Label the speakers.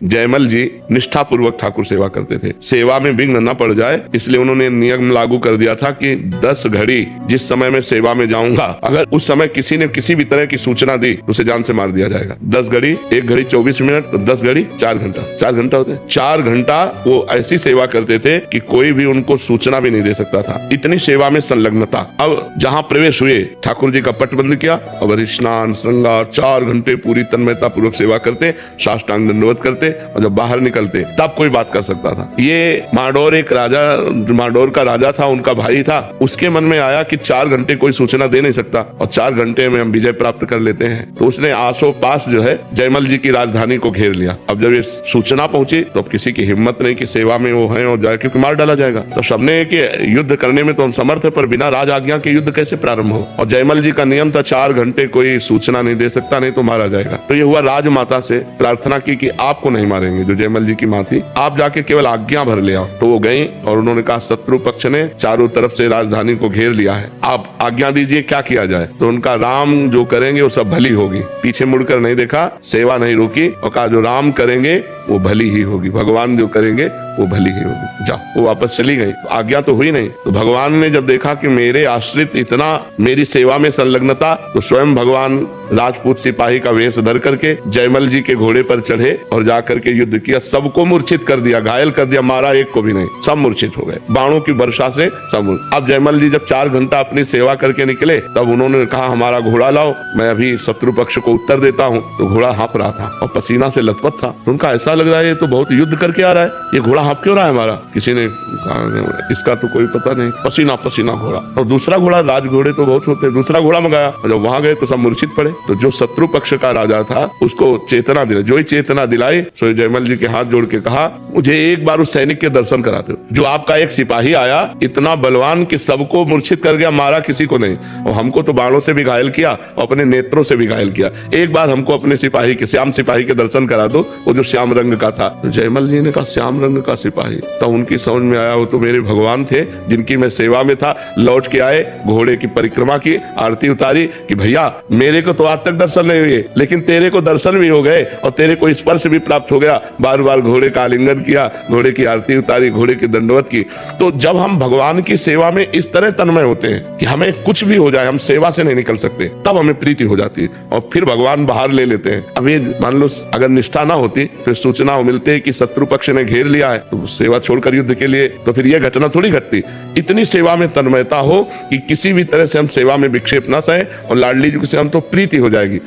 Speaker 1: जयमल जी निष्ठापूर्वक ठाकुर सेवा करते थे। सेवा में विघ्न न पड़ जाए इसलिए उन्होंने नियम लागू कर दिया था कि 10 घड़ी जिस समय मैं सेवा में जाऊंगा, अगर उस समय किसी ने किसी भी तरह की सूचना दी तो उसे जान से मार दिया जाएगा। 10 घड़ी, 1 घड़ी 24 मिनट, तो 10 घड़ी 4 घंटा, 4 घंटा होते हैं। 4 घंटा वो ऐसी सेवा करते थे कि कोई भी उनको सूचना भी नहीं दे सकता था, इतनी सेवा में संलग्नता। अब जहाँ प्रवेश हुए ठाकुर जी का पट बंद किया और स्नान श्रृंगार 4 घंटे पूरी तन्मयता पूर्वक सेवा करते, साष्टांग दंडवत करते, और जब बाहर निकलते तब कोई बात कर सकता था। ये माडोर एक राजा, माडोर का राजा था, उनका भाई था, उसके मन में आया कि 4 घंटे कोई सूचना दे नहीं सकता और 4 घंटे में हम विजय प्राप्त कर लेते हैं, तो उसने आसो पास जो है जयमल जी की राजधानी को घेर लिया। अब जब ये सूचना पहुंची तो अब किसी की हिम्मत नहीं कि सेवा में वो है और जाए, क्योंकि मार डाला जाएगा। तो सबने कि युद्ध करने में तो हम समर्थ है, पर बिना राज आज्ञा के युद्ध कैसे प्रारंभ हो। और जयमल जी का नियम था 4 घंटे कोई सूचना नहीं दे सकता, नहीं तो मारा जाएगा। तो ये हुआ, राजमाता से प्रार्थना की कि आपको नहीं मारेंगे, जो जयमल जी की माँ थी, आप जाके केवल आज्ञा भर ले आओ। तो वो गई और उन्होंने कहा शत्रु पक्ष ने चारों तरफ से राजधानी को घेर लिया है, आप आज्ञा दीजिए क्या किया जाए। तो उनका राम जो करेंगे वो सब भली होगी, पीछे मुड़कर नहीं देखा, सेवा नहीं रोकी और कहा जो राम करेंगे वो भली ही होगी, भगवान जो करेंगे वो भली ही होगी, जाओ। वो वापस चली गई, आज्ञा तो हुई नहीं। तो भगवान ने जब देखा कि मेरे आश्रित इतना मेरी सेवा में संलग्नता, तो स्वयं भगवान राजपूत सिपाही का वेश धर करके जयमल जी के घोड़े पर चढ़े और जाकर के युद्ध किया, सबको मूर्छित कर दिया, घायल कर दिया, मारा एक को भी नहीं, सब मूर्छित हो गए बाणों की वर्षा से सब। अब जयमल जी जब 4 घंटा अपनी सेवा करके निकले, तब उन्होंने कहा हमारा घोड़ा लाओ, मैं अभी शत्रु पक्ष को उत्तर देता हूँ। तो घोड़ा हाँफ रहा था और पसीना से लथपथ था। तो उनका ऐसा लग रहा है ये तो बहुत युद्ध करके आ रहा है, ये घोड़ा हाँफ क्यों रहा है हमारा। किसी ने कहा इसका तो कोई पता नहीं, पसीना पसीना घोड़ा। और दूसरा घोड़ा, राज घोड़े तो बहुत होते, दूसरा घोड़ा मंगाया, जब वहां गए तो सब मूर्छित पड़े। तो जो शत्रु पक्ष का राजा था उसको चेतना दिलाई, जो ही चेतना दिलाई सो जयमल जी के हाथ जोड़ के कहा मुझे एक बार उस सैनिक के दर्शन करा दो, जो आपका एक सिपाही आया इतना बलवान कि सबको मूर्छित कर गया, मारा किसी को नहीं, और हमको तो बाणों से भी घायल किया और अपने नेत्रों से भी घायल किया, एक बार हमको अपने सिपाही के, श्याम सिपाही के दर्शन करा दो, वो जो श्याम रंग का था। तो जयमल जी ने कहा श्याम रंग का सिपाही, तो उनकी समझ में आया वो तो मेरे भगवान थे जिनकी मैं सेवा में था। लौट के आए, घोड़े की परिक्रमा की, आरती उतारी कि भैया मेरे को तो आज तक दर्शन नहीं हुए, लेकिन तेरे को दर्शन भी हो गए और तेरे को स्पर्श भी प्राप्त हो गया। बार बार घोड़े का आलिंगन किया, घोड़े की आरती उतारी, घोड़े की दंडवत की। तो जब हम भगवान की सेवा में इस तरह तन्मय होते हैं कि हमें कुछ भी हो जाए हम सेवा से नहीं निकल सकते, तब हमें प्रीति हो जाती है और फिर भगवान बाहर ले लेते हैं। अभी मान लो अगर निष्ठा ना होती, फिर सूचना मिलती है कि शत्रु पक्ष ने घेर लिया है, तो सेवा छोड़कर युद्ध के लिए, तो फिर यह घटना थोड़ी घटती। इतनी सेवा में तन्मयता हो कि किसी भी तरह से हम सेवा में विक्षेप ना सहे और लाडली जी से हम तो प्रीति हो जाएगी।